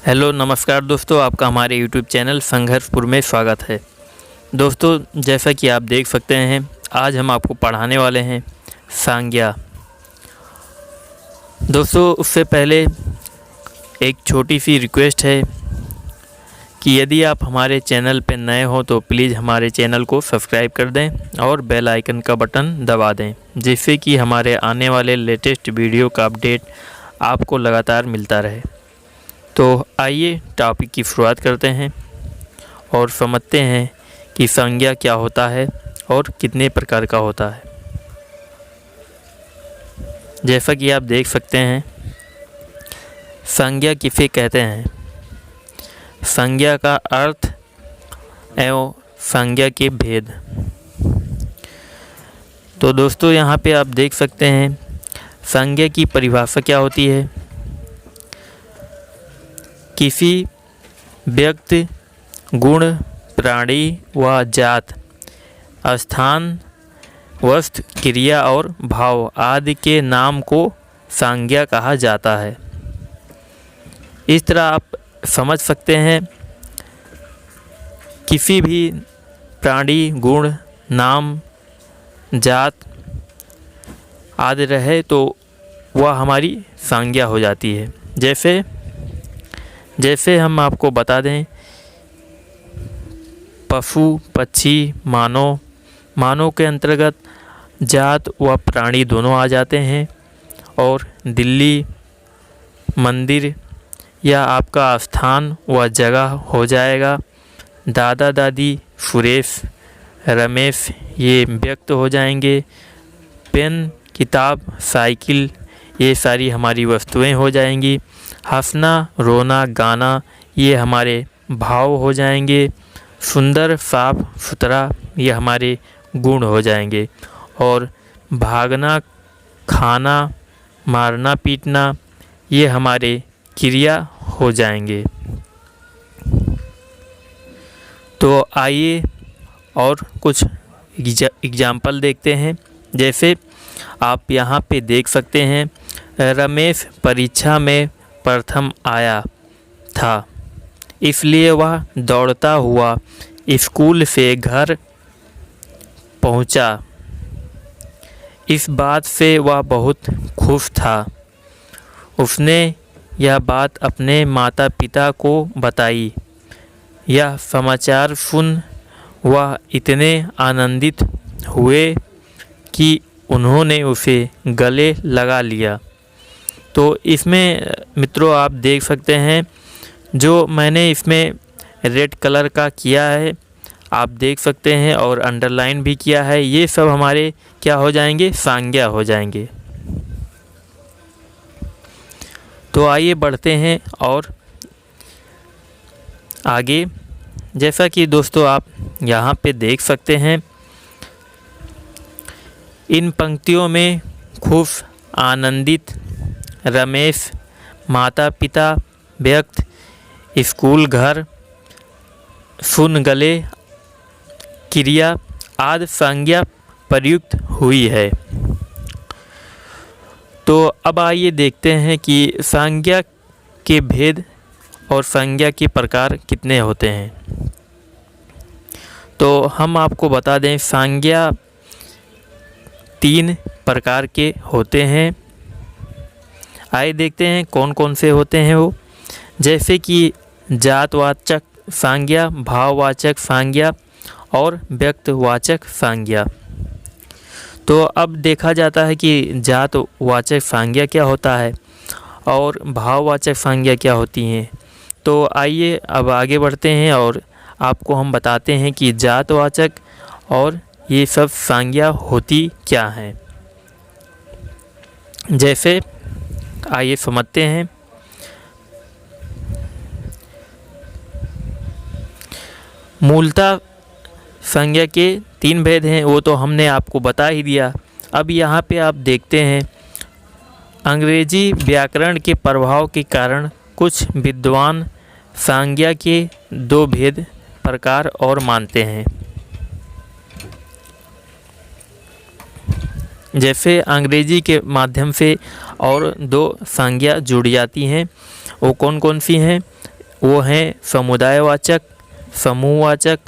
Hello नमस्कार दोस्तों, आपका हमारे यूट्यूब चैनल संघर्षपुर में स्वागत है। दोस्तों, जैसा कि आप देख सकते हैं, आज हम आपको पढ़ाने वाले हैं संज्ञा। दोस्तों, उससे पहले एक छोटी सी रिक्वेस्ट है कि यदि आप हमारे चैनल पर नए हो तो प्लीज़ हमारे चैनल को सब्सक्राइब कर दें और बेल आइकन का बटन दबा दें, जिससे कि हमारे आने वाले लेटेस्ट वीडियो का अपडेट आपको लगातार मिलता रहे। तो आइए टॉपिक की शुरुआत करते हैं और समझते हैं कि संज्ञा क्या होता है और कितने प्रकार का होता है। जैसा कि आप देख सकते हैं, संज्ञा किसे कहते हैं, संज्ञा का अर्थ एवं संज्ञा के भेद। तो दोस्तों, यहाँ पे आप देख सकते हैं संज्ञा की परिभाषा क्या होती है। किसी व्यक्ति, गुण, प्राणी व जात, स्थान, वस्तु, क्रिया और भाव आदि के नाम को संज्ञा कहा जाता है। इस तरह आप समझ सकते हैं, किसी भी प्राणी, गुण, नाम, जात आदि रहे तो वह हमारी संज्ञा हो जाती है। जैसे हम आपको बता दें, पशु, पक्षी, मानव के अंतर्गत जात व प्राणी दोनों आ जाते हैं। और दिल्ली, मंदिर या आपका स्थान व जगह हो जाएगा। दादा दादी, सुरेश, रमेश ये व्यक्त हो जाएंगे। पेन, किताब, साइकिल ये सारी हमारी वस्तुएं हो जाएंगी। हंसना, रोना, गाना ये हमारे भाव हो जाएंगे। सुंदर, साफ सुथरा ये हमारे गुण हो जाएंगे। और भागना, खाना, मारना, पीटना ये हमारे क्रिया हो जाएंगे। तो आइए और कुछ एग्जाम्पल देखते हैं। जैसे आप यहाँ पे देख सकते हैं, रमेश परीक्षा में प्रथम आया था, इसलिए वह दौड़ता हुआ स्कूल से घर पहुंचा। इस बात से वह बहुत खुश था। उसने यह बात अपने माता पिता को बताई। यह समाचार सुन वह इतने आनंदित हुए कि उन्होंने उसे गले लगा लिया। तो इसमें मित्रों आप देख सकते हैं, जो मैंने इसमें रेड कलर का किया है आप देख सकते हैं, और अंडरलाइन भी किया है, ये सब हमारे क्या हो जाएंगे, संज्ञा हो जाएंगे। तो आइए बढ़ते हैं और आगे। जैसा कि दोस्तों आप यहाँ पे देख सकते हैं, इन पंक्तियों में खुश, आनंदित, रमेश, माता पिता, व्यक्त, स्कूल, घर, सुन, गले, क्रिया आदि संज्ञा प्रयुक्त हुई है। तो अब आइए देखते हैं कि संज्ञा के भेद और संज्ञा के प्रकार कितने होते हैं। तो हम आपको बता दें, संज्ञा 3 प्रकार के होते हैं। आइए देखते हैं कौन कौन से होते हैं वो। जैसे कि जातवाचक संज्ञा, भाववाचक संज्ञा और व्यक्तवाचक संज्ञा। तो अब देखा जाता है कि जातवाचक संज्ञा क्या होता है और भाववाचक संज्ञा क्या होती हैं। तो आइए अब आगे बढ़ते हैं और आपको हम बताते हैं कि जातवाचक और ये सब संज्ञा होती क्या हैं। जैसे आइए समझते हैं। मूलतः संज्ञा के 3 भेद हैं, वो तो हमने आपको बता ही दिया। अब यहाँ पे आप देखते हैं, अंग्रेजी व्याकरण के प्रभाव के कारण कुछ विद्वान संज्ञा के 2 भेद प्रकार और मानते हैं। जैसे अंग्रेजी के माध्यम से और 2 संज्ञा जुड़ जाती हैं, वो कौन कौन सी हैं। वो हैं समुदायवाचक, समूहवाचक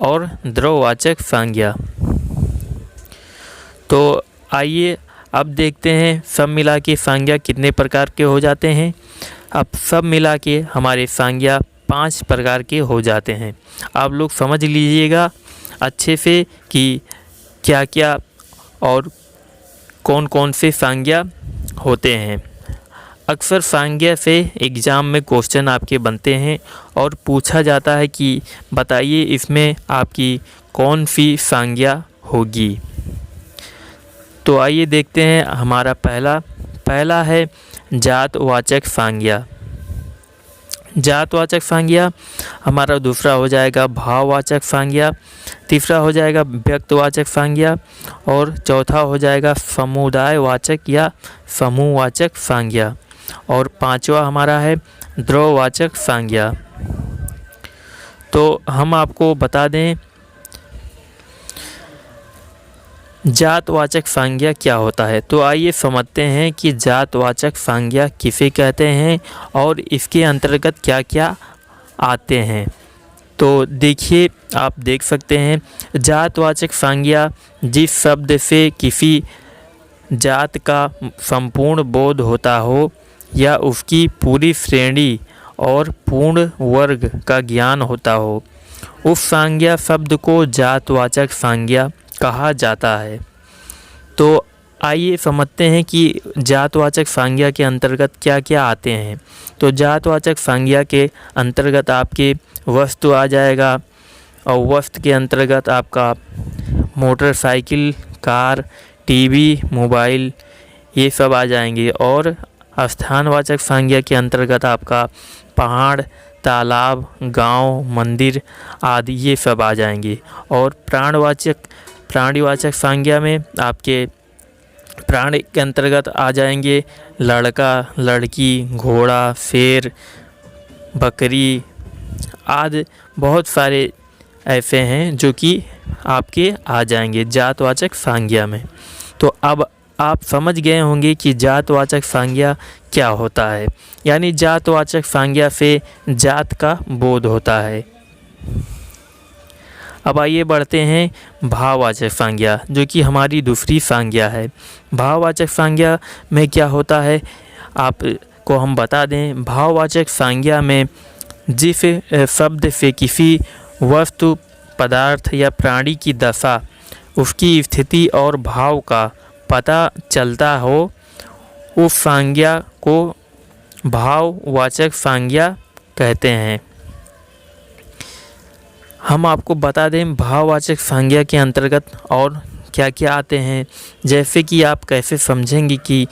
और द्रव्यवाचक संज्ञा। तो आइए अब देखते हैं सब मिला के संज्ञा कितने प्रकार के हो जाते हैं। अब सब मिला के हमारे संज्ञा 5 प्रकार के हो जाते हैं। आप लोग समझ लीजिएगा अच्छे से कि क्या क्या और कौन कौन से संज्ञा होते हैं। अक्सर संज्ञा से एग्ज़ाम में क्वेश्चन आपके बनते हैं और पूछा जाता है कि बताइए इसमें आपकी कौन सी संज्ञा होगी। तो आइए देखते हैं हमारा पहला है जातवाचक संज्ञा। जातवाचक संज्ञा हमारा दूसरा हो जाएगा भाववाचक संज्ञा, तीसरा हो जाएगा व्यक्तवाचक संज्ञा और चौथा हो जाएगा समुदायवाचक या समूहवाचक संज्ञा और पांचवा हमारा है द्रव्यवाचक संज्ञा। तो हम आपको बता दें जातवाचक संज्ञा क्या होता है। तो आइए समझते हैं कि जातवाचक संज्ञा किसे कहते हैं और इसके अंतर्गत क्या क्या आते हैं। तो देखिए, आप देख सकते हैं जातवाचक संज्ञा जिस शब्द से किसी जात का संपूर्ण बोध होता हो या उसकी पूरी श्रेणी और पूर्ण वर्ग का ज्ञान होता हो, उस संज्ञा शब्द को जातवाचक संज्ञा कहा जाता है। तो आइए समझते हैं कि जातवाचक संज्ञा के अंतर्गत क्या क्या आते हैं। तो जातवाचक संज्ञा के अंतर्गत आपके वस्तु आ जाएगा और वस्तु के अंतर्गत आपका मोटरसाइकिल, कार, टीवी, मोबाइल ये सब आ जाएंगे। और स्थानवाचक संज्ञा के अंतर्गत आपका पहाड़, तालाब, गांव, मंदिर आदि ये सब आ जाएंगे। और प्राणीवाचक संज्ञा में आपके प्राणी के अंतर्गत आ जाएंगे लड़का, लड़की, घोड़ा, शेर, बकरी आदि बहुत सारे ऐसे हैं जो कि आपके आ जाएंगे जातवाचक संज्ञा में। तो अब आप समझ गए होंगे कि जातवाचक संज्ञा क्या होता है, यानी जातवाचक संज्ञा से जात का बोध होता है। अब आइए बढ़ते हैं भाववाचक संज्ञा, जो कि हमारी दूसरी संज्ञा है। भाववाचक संज्ञा में क्या होता है आपको हम बता दें। भाववाचक संज्ञा में जिस शब्द से किसी वस्तु, पदार्थ या प्राणी की दशा, उसकी स्थिति और भाव का पता चलता हो, उस संज्ञा को भाववाचक संज्ञा कहते हैं। हम आपको बता दें भाववाचक संज्ञा के अंतर्गत और क्या क्या आते हैं, जैसे कि आप कैसे समझेंगे कि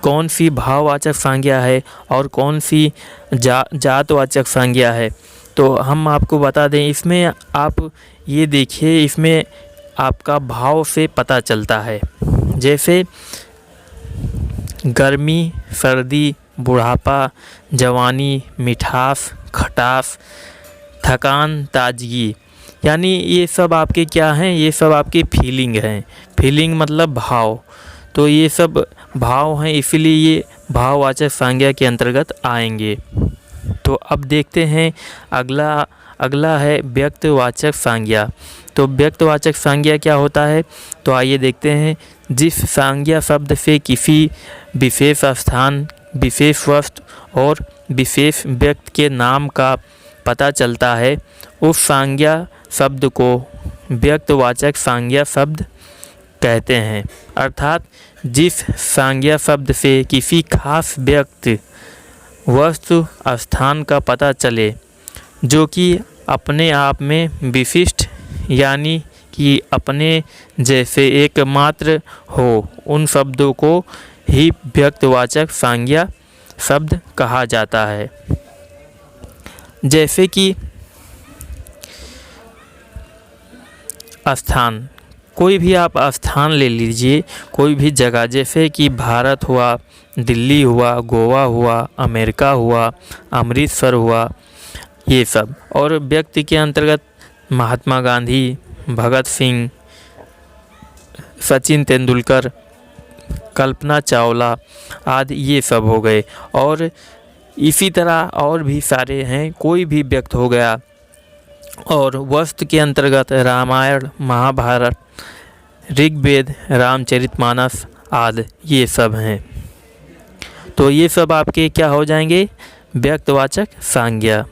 कौन सी भाववाचक संज्ञा है और कौन सी जातवाचक संज्ञा है। तो हम आपको बता दें, इसमें आप ये देखिए, इसमें आपका भाव से पता चलता है। जैसे गर्मी, सर्दी, बुढ़ापा, जवानी, मिठास, खटास, थकान, ताजगी, यानी ये सब आपके क्या हैं, ये सब आपके फीलिंग हैं। फीलिंग मतलब भाव। तो ये सब भाव हैं, इसीलिए ये भाववाचक संज्ञा के अंतर्गत आएंगे। तो अब देखते हैं अगला है व्यक्तवाचक संज्ञा। तो व्यक्तवाचक संज्ञा क्या होता है, तो आइए देखते हैं। जिस संज्ञा शब्द से किसी विशेष स्थान, विशेष वस्तु और विशेष व्यक्ति के नाम का पता चलता है, उस संज्ञा शब्द को व्यक्तवाचक संज्ञा शब्द कहते हैं। अर्थात जिस संज्ञा शब्द से किसी खास व्यक्ति, वस्तु, स्थान का पता चले जो कि अपने आप में विशिष्ट यानी कि अपने जैसे एकमात्र हो, उन शब्दों को ही व्यक्तवाचक संज्ञा शब्द कहा जाता है। जैसे कि स्थान, कोई भी आप स्थान ले लीजिए, कोई भी जगह, जैसे कि भारत हुआ, दिल्ली हुआ, गोवा हुआ, अमेरिका हुआ, अमृतसर हुआ, ये सब। और व्यक्ति के अंतर्गत महात्मा गांधी, भगत सिंह, सचिन तेंदुलकर, कल्पना चावला आदि ये सब हो गए। और इसी तरह और भी सारे हैं, कोई भी व्यक्त हो गया। और वस्तु के अंतर्गत रामायण, महाभारत, ऋग्वेद, रामचरितमानस आदि ये सब हैं। तो ये सब आपके क्या हो जाएंगे, व्यक्तवाचक संज्ञा।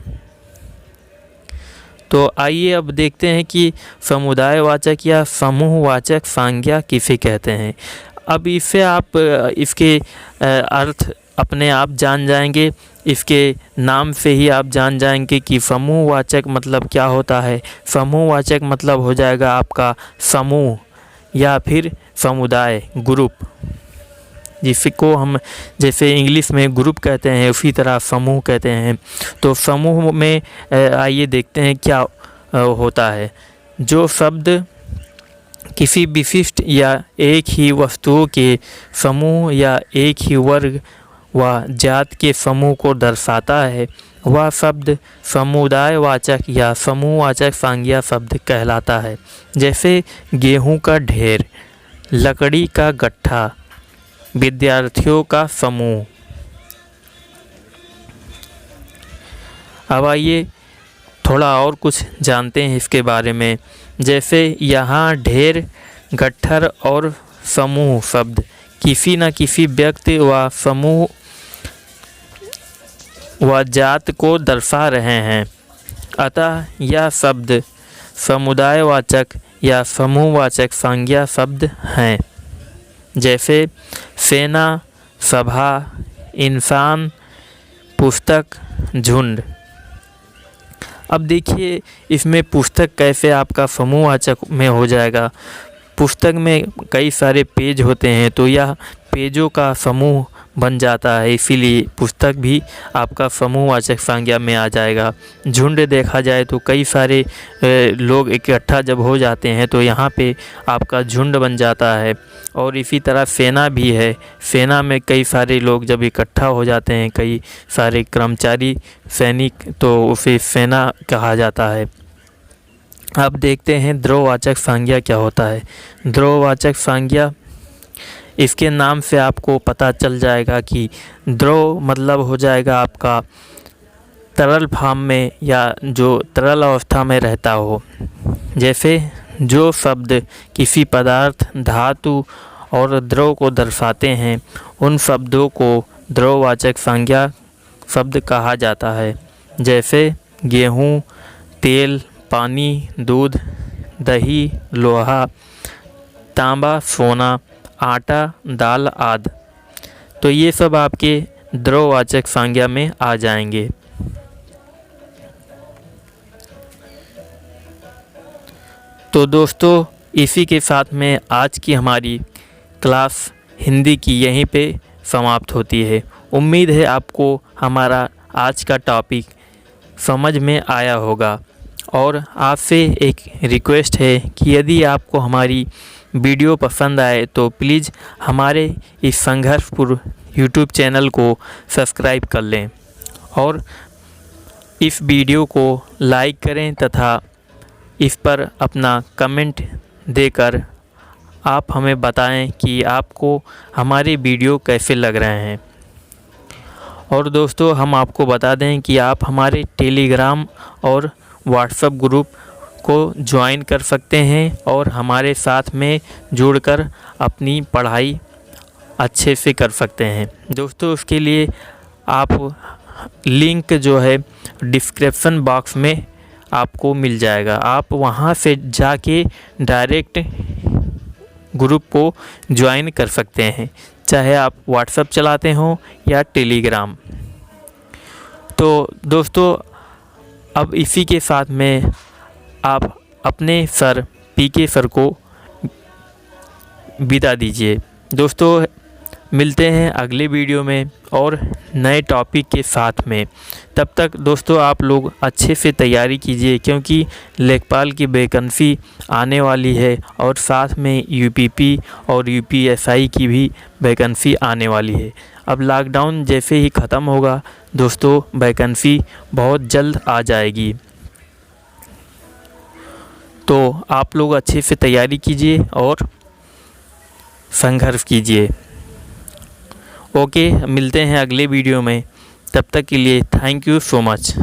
तो आइए अब देखते हैं कि समुदायवाचक या समूहवाचक संज्ञा किसे कहते हैं। अब इससे आप इसके अर्थ अपने आप जान जाएंगे, इसके नाम से ही आप जान जाएंगे कि समूहवाचक मतलब क्या होता है। समूहवाचक मतलब हो जाएगा आपका समूह या फिर समुदाय, ग्रुप, जिसको हम जैसे इंग्लिश में ग्रुप कहते हैं उसी तरह समूह कहते हैं। तो समूह में आइए देखते हैं क्या होता है। जो शब्द किसी विशिष्ट या एक ही वस्तुओं के समूह या एक ही वर्ग व जात के समूह को दर्शाता है, वह शब्द समुदायवाचक या समूहवाचक संज्ञा शब्द कहलाता है। जैसे गेहूं का ढेर, लकड़ी का गट्ठा, विद्यार्थियों का समूह। अब आइए थोड़ा और कुछ जानते हैं इसके बारे में। जैसे यहाँ ढेर, गट्ठर और समूह शब्द किसी न किसी व्यक्ति व समूह व जात को दर्शा रहे हैं, अतः यह शब्द समुदायवाचक या समूहवाचक संज्ञा शब्द हैं। जैसे सेना, सभा, इंसान, पुस्तक, झुंड। अब देखिए इसमें पुस्तक कैसे आपका समूहवाचक में हो जाएगा। पुस्तक में कई सारे पेज होते हैं तो यह पेजों का समूह बन जाता है, इसीलिए पुस्तक भी आपका समूहवाचक संज्ञा में आ जाएगा। झुंड देखा जाए तो कई सारे लोग इकट्ठा जब हो जाते हैं तो यहाँ पे आपका झुंड बन जाता है। और इसी तरह सेना भी है, सेना में कई सारे लोग जब इकट्ठा हो जाते हैं, कई सारे कर्मचारी सैनिक, तो उसे सेना कहा जाता है। अब देखते हैं द्रव्यवाचक संज्ञा क्या होता है। द्रव्यवाचक संज्ञा, इसके नाम से आपको पता चल जाएगा कि द्रव मतलब हो जाएगा आपका तरल फॉर्म में या जो तरल अवस्था में रहता हो। जैसे जो शब्द किसी पदार्थ, धातु और द्रव को दर्शाते हैं, उन शब्दों को द्रव्यवाचक संज्ञा शब्द कहा जाता है। जैसे गेहूँ, तेल, पानी, दूध, दही, लोहा, तांबा, सोना, आटा, दाल आदि। तो ये सब आपके द्रव्यवाचक संज्ञा में आ जाएंगे। तो दोस्तों इसी के साथ में आज की हमारी क्लास हिंदी की यहीं पे समाप्त होती है। उम्मीद है आपको हमारा आज का टॉपिक समझ में आया होगा। और आपसे एक रिक्वेस्ट है कि यदि आपको हमारी वीडियो पसंद आए तो प्लीज़ हमारे इस संघर्षपुर यूट्यूब चैनल को सब्सक्राइब कर लें और इस वीडियो को लाइक करें तथा इस पर अपना कमेंट देकर आप हमें बताएं कि आपको हमारे वीडियो कैसे लग रहे हैं। और दोस्तों हम आपको बता दें कि आप हमारे टेलीग्राम और व्हाट्सएप ग्रुप को ज्वाइन कर सकते हैं और हमारे साथ में जुड़कर अपनी पढ़ाई अच्छे से कर सकते हैं। दोस्तों उसके लिए आप लिंक जो है डिस्क्रिप्शन बॉक्स में आपको मिल जाएगा, आप वहां से जाके डायरेक्ट ग्रुप को ज्वाइन कर सकते हैं, चाहे आप व्हाट्सएप चलाते हो या टेलीग्राम। तो दोस्तों अब इसी के साथ में आप अपने सर पीके सर को विदा दीजिए। दोस्तों मिलते हैं अगले वीडियो में और नए टॉपिक के साथ में। तब तक दोस्तों आप लोग अच्छे से तैयारी कीजिए क्योंकि लेखपाल की वैकेंसी आने वाली है और साथ में यूपीपी और यूपीएसआई की भी वैकेंसी आने वाली है। अब लॉकडाउन जैसे ही ख़त्म होगा दोस्तों वैकेंसी बहुत जल्द आ जाएगी, तो आप लोग अच्छे से तैयारी कीजिए और संघर्ष कीजिए। ओके, मिलते हैं अगले वीडियो में। तब तक के लिए थैंक यू सो मच।